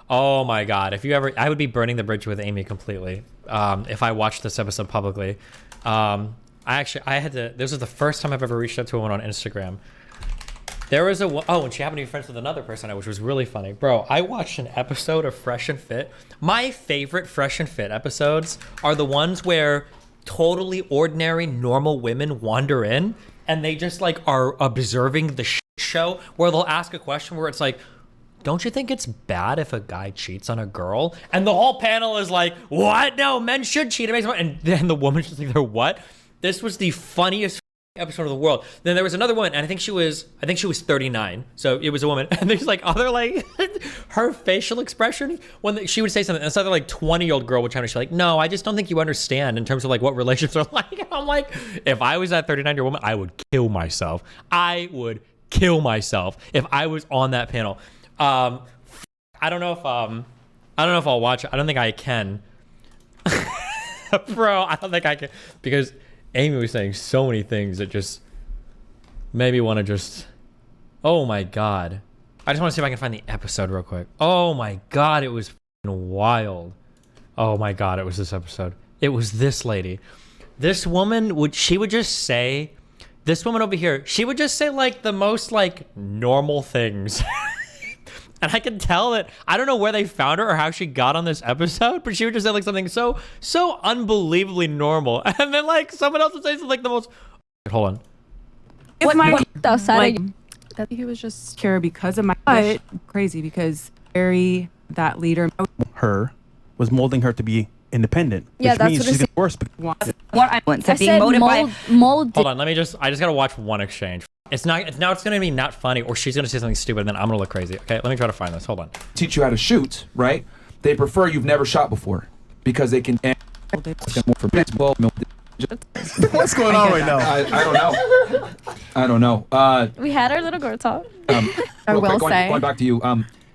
Oh my God. If you ever, I would be burning the bridge with Amy completely. If I watched this episode publicly. I had to, this was the first time I've ever reached out to a woman on Instagram. There was and she happened to be friends with another person, which was really funny. Bro, I watched an episode of Fresh and Fit. My favorite Fresh and Fit episodes are the ones where totally ordinary, normal women wander in and they just like are observing the show, where they'll ask a question where it's like, don't you think it's bad if a guy cheats on a girl? And the whole panel is like, what? No, men should cheat. And then the woman's just like, they're what? This was the funniest episode of the world. Then there was another one, and I think she was 39. So it was a woman. And there's like other like her facial expression when she would say something. And this other like 20-year-old girl would chime in. She's like, no, I just don't think you understand in terms of like what relationships are like. And I'm like, if I was that 39-year-old woman, I would kill myself. I would kill myself if I was on that panel. I don't know if I'll watch it. I don't think I can. Bro, I don't think I can, because Amy was saying so many things that just made me want to just, oh my God. I just want to see if I can find the episode real quick. Oh my God, it was wild. Oh my God, it was this episode. It was this lady. This woman she would just say, this woman over here, she would just say like the most like normal things. And I can tell that, I don't know where they found her or how she got on this episode, but she would just say like something so unbelievably normal. And then like someone else would say something like the most, hold on. What my outside like, he was just secure because of my crazy because that leader her was molding her to be independent. Yeah, which that's means what she's it's worse. what I want to be molded by. Hold on, I just gotta watch one exchange. It's gonna be not funny, or she's gonna say something stupid and then I'm gonna look crazy. Okay, let me try to find this. Hold on. Teach you how to shoot, right? They prefer you've never shot before because they can. What's going on right now? I don't know. We had our little girl talk. Going back to you.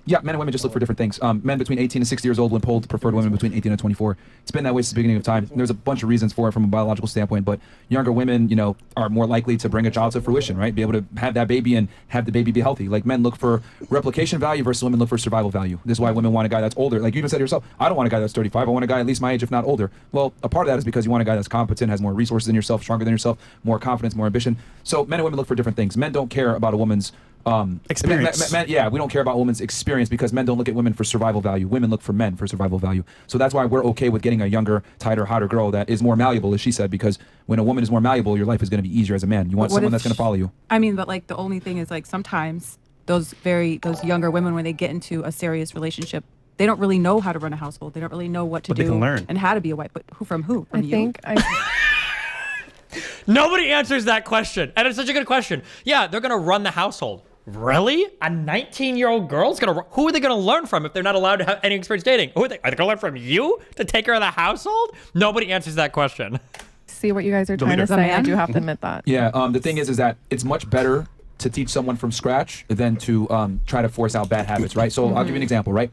Yeah, men and women just look for different things. Men between 18 and 60 years old, when polled, preferred women between 18 and 24. It's been that way since the beginning of time. There's a bunch of reasons for it from a biological standpoint, but younger women, you know, are more likely to bring a child to fruition, right? Be able to have that baby and have the baby be healthy. Like men look for replication value versus women look for survival value. This is why women want a guy that's older. Like you even said to yourself, I don't want a guy that's 35. I want a guy at least my age, if not older. Well, a part of that is because you want a guy that's competent, has more resources than yourself, stronger than yourself, more confidence, more ambition. So men and women look for different things. Men don't care about a woman's experience. Yeah, we don't care about women's experience because men don't look at women for survival value. Women look for men for survival value. So that's why we're okay with getting a younger, tighter, hotter girl that is more malleable, as she said, because when a woman is more malleable, your life is going to be easier as a man. You want someone that's going to follow you. I mean, but like the only thing is like sometimes those younger women, when they get into a serious relationship, they don't really know how to run a household. They don't really know what to do they can learn. and how to be a wife. But from who? From you? Nobody answers that question, and it's such a good question. Yeah, they're gonna run the household. Really? A 19-year-old girl's gonna? Who are they gonna learn from if they're not allowed to have any experience dating? Are they gonna learn from you to take care of the household? Nobody answers that question. See what you guys are trying to say. I do have to admit that. Yeah. The thing is that it's much better to teach someone from scratch than to try to force out bad habits, right? So I'll give you an example, right?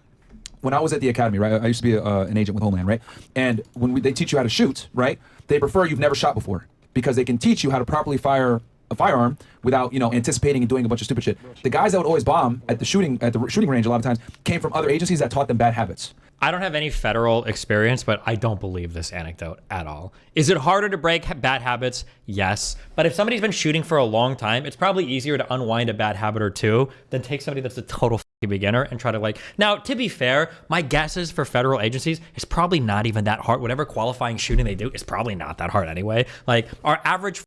When I was at the academy, right, I used to be an agent with Homeland, right? And when they teach you how to shoot, right, they prefer you've never shot before because they can teach you how to properly fire a firearm without, you know, anticipating and doing a bunch of stupid shit. The guys that would always bomb at the shooting range a lot of times came from other agencies that taught them bad habits. I don't have any federal experience, but I don't believe this anecdote at all. Is it harder to break bad habits? Yes. But if somebody's been shooting for a long time, it's probably easier to unwind a bad habit or two than take somebody that's a total beginner and try to like, now to be fair, my guesses for federal agencies is probably not even that hard. Whatever qualifying shooting they do is probably not that hard anyway. Like our average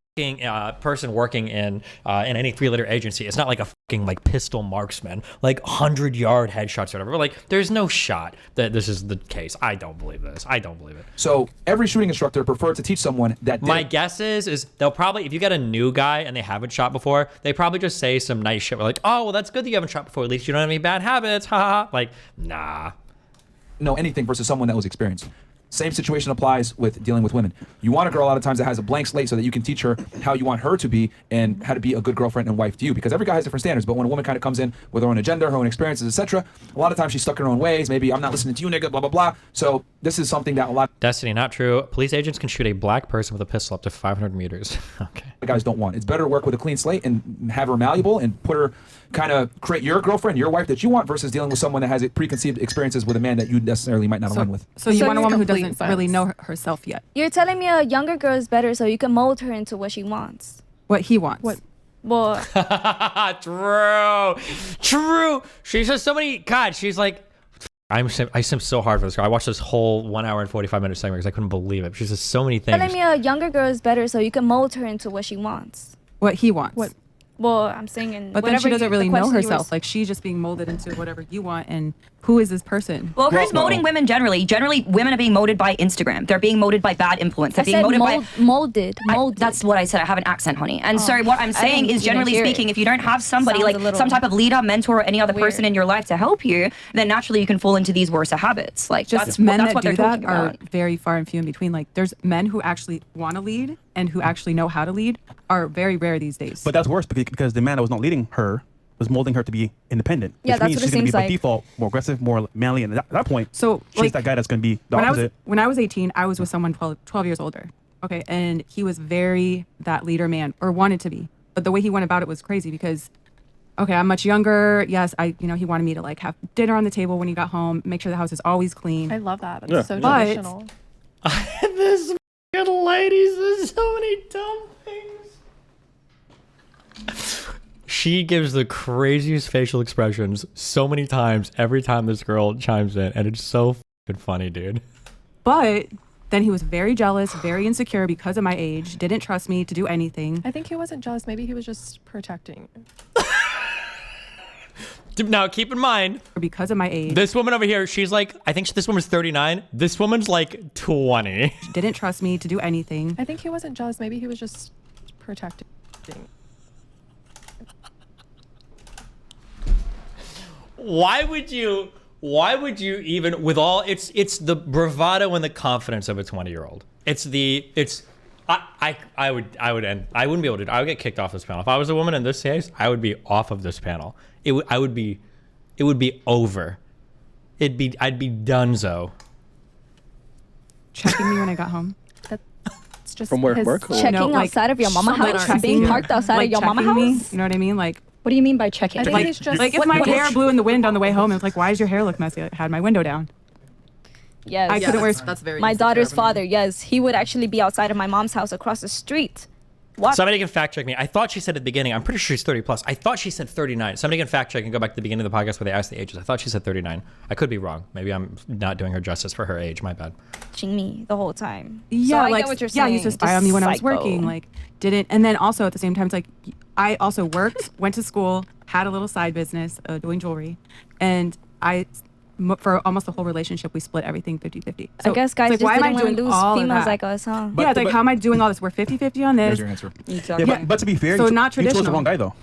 person working in any 3-letter agency, it's not like a like pistol marksman, like 100-yard headshots or whatever. Like there's no shot that this is the case. I don't believe this. I don't believe it. So every shooting instructor prefers to teach someone that my guess is they'll probably, if you get a new guy and they haven't shot before, they probably just say some nice shit. We're like, oh, well, that's good that you haven't shot before. At least you don't have any bad habits. Ha ha. Like, nah. Know anything versus someone that was experienced. Same situation applies with dealing with women. You want a girl a lot of times that has a blank slate so that you can teach her how you want her to be and how to be a good girlfriend and wife to you, because every guy has different standards. But when a woman kind of comes in with her own agenda, her own experiences, etc., a lot of times she's stuck in her own ways. Maybe I'm not listening to you, nigga, blah, blah, blah. So this is something that a lot... Destiny, not true. Police agents can shoot a black person with a pistol up to 500 meters. Okay. guys don't want. It's better to work with a clean slate and have her malleable and put her kind of create your girlfriend, your wife that you want versus dealing with someone that has preconceived experiences with a man that you necessarily might not align with. So you want a woman who complete doesn't sense. really know herself yet. You're telling me a younger girl is better so you can mold her into what she wants. What he wants. What? Well, True. She says so many. God, she's like, I simp so hard for this girl. I watched this whole 1 hour and 45-minute segment because I couldn't believe it. She says so many things. telling me a younger girl is better so you can mold her into what she wants. What he wants. What? Well, I'm saying, But then she doesn't really know herself. Like she's just being molded into whatever you want. And who is this person? Well, who's molding women generally? Generally, women are being molded by Instagram. They're being molded by bad influence. They're I being said molded molded. That's what I said. I have an accent, honey. And so what I'm saying didn't is, generally hear it. speaking, if you don't have somebody Sounds like a little some type of leader, mentor, or any other weird. person in your life to help you, then naturally you can fall into these worse habits. Like Just that's men that's that what they're do that talking are about. very far and few in between. Like there's men who actually want to lead and who actually know how to lead are very rare these days. But that's worse because the man that was not leading her was molding her to be independent. Yeah, which that's means what it she's going to seems be by like. default more aggressive, more manly, and at that point, So, she's like, that guy that's going to be the when opposite. when I was 18, I was with someone 12 years older. Okay. And he was very that leader man, or wanted to be. But the way he went about it was crazy because, okay, I'm much younger. Yes, he wanted me to like have dinner on the table when he got home, make sure the house is always clean. I love that. That's so But- traditional. This fucking ladies, there's so many dumb things. She gives the craziest facial expressions so many times every time this girl chimes in, and it's so fucking funny, dude. But then he was very jealous, very insecure because of my age, didn't trust me to do anything. I think he wasn't jealous. Maybe he was just protecting. Now, keep in mind, Because of my age, this woman over here, she's like, I think this woman's 39. This woman's like 20. didn't trust me to do anything. I think he wasn't jealous. Maybe he was just protecting. Why would you even, with all, it's the bravado and the confidence of a 20-year-old. I wouldn't be able to, I would get kicked off this panel. If I was a woman in this case, I would be off of this panel. It would be over. I'd be donezo. Checking me when I got home. It's just From where? his- Work? Or? Checking No, like, outside of your mama like house? checking Being me. parked outside Like of your mama checking me, house? you know what I mean? Like, What do you mean by checking? I think he's just like if my hair blew in the wind on the way home, it was like, why does your hair look messy? I had my window down. Yes. I couldn't wear. That's very My insecure daughter's of him. father, yes, he would actually be outside of my mom's house across the street. What? Somebody can fact check me. I thought she said at the beginning, I'm pretty sure she's 30 plus. I thought she said 39. Somebody can fact check and go back to the beginning of the podcast where they asked the ages. I thought she said 39. I could be wrong. Maybe I'm not doing her justice for her age. My bad. Watching me the whole time. Yeah, So I like get what you're yeah, saying. he used to spy Just on me when I was psycho. working. Like didn't, and then also at the same time, it's like I also worked, went to school, had a little side business doing jewelry, and for almost the whole relationship we split everything 50-50. I guess guys like, just why am I didn't want to doing lose all of females that? like us, huh? Yeah, it's like how am I doing all this? We're 50-50 on There's this. your answer. Exactly. Yeah, but to be fair, So you not you chose the traditional. wrong guy though.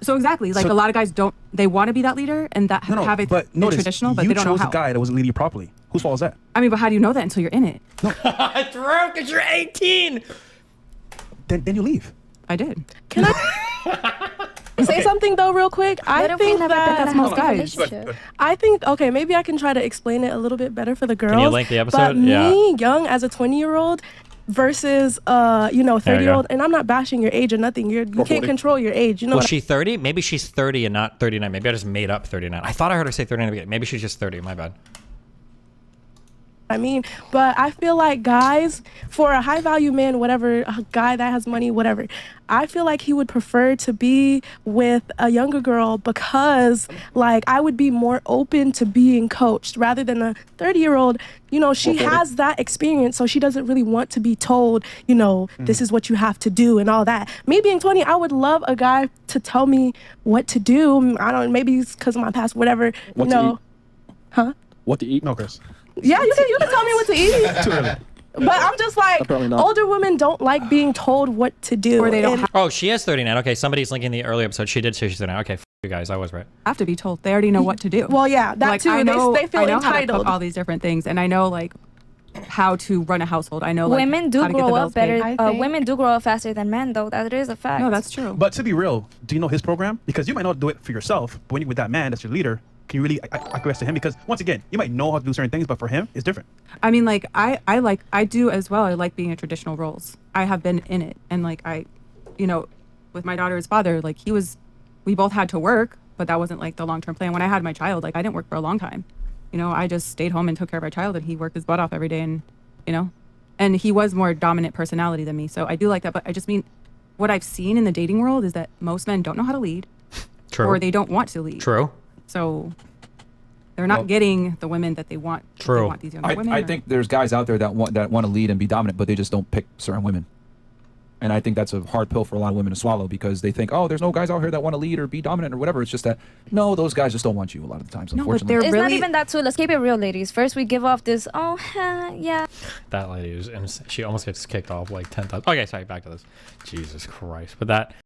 So exactly, like a lot of guys don't. They want to be that leader and that have it but notice, traditional, but you they don't know chose how. the guy that wasn't leading you properly. Whose fault is that? I mean, but how do you know that until you're in it? Throw because you're 18. Then you leave. I did. Can I say something though, real quick? What if we never been in a that's most healthy guys. relationship? I think okay, maybe I can try to explain it a little bit better for the girls. you link the episode? But Yeah. me, young as a 20-year-old versus 30-year-old, and I'm not bashing your age or nothing. You can't 40. control your age. You know Was what she 30? Maybe she's 30 and not 39. Maybe I just made up 39. I thought I heard her say 39 at the beginning. Maybe she's just 30. My bad. I mean? But I feel like guys, for a high value man, whatever, a guy that has money, whatever, I feel like he would prefer to be with a younger girl because like I would be more open to being coached rather than a 30-year-old. You know, she has that experience, so she doesn't really want to be told, you know, this is what you have to do and all that. Me being 20, I would love a guy to tell me what to do. I don't, maybe it's because of my past, whatever. What you to know. eat? Huh? What to eat? No, Chris. Yeah, you can tell me what to eat. Too early. But I'm just like, Apparently not. older women don't like being told what to do. Or they don't And Oh, she has 39. Okay, somebody's linking the early episode. She did say she's 39. Okay, you guys. I was right. Have to be told. They already know what to do. well, yeah, that like, too. I know, they feel I know how to entitled. cook all these different things, and I know like how to run a household. I know like, Women do how to get the grow bills up better. paid. I think- Women do grow up faster than men, though. That is a fact. No, that's true. But to be real, do you know his program? Because you might not do it for yourself, but when you're with that man, that's your leader, can you really acquiesce to him? Because once again, you might know how to do certain things, but for him, it's different. I mean, like I do as well. I like being in traditional roles. I have been in it, and like you know, with my daughter's father, like we both had to work, but that wasn't like the long-term plan. When I had my child, like I didn't work for a long time. You know, I just stayed home and took care of our child, and he worked his butt off every day, and you know, and he was more dominant personality than me. So I do like that, but I just mean what I've seen in the dating world is that most men don't know how to lead. True. Or they don't want to lead. True. So they're not getting the women that they want. True. They want these younger women. I think there's guys out there that want to lead and be dominant, but they just don't pick certain women. And I think that's a hard pill for a lot of women to swallow because they think, oh, there's no guys out here that want to lead or be dominant or whatever. It's just that, no, those guys just don't want you a lot of the times, No, but unfortunately. they're It's not really- even that too. Let's keep it real, ladies. First, we give off this, oh, yeah. That lady was, and she almost gets kicked off like 10 times. Okay, sorry, back to this. Jesus Christ. But that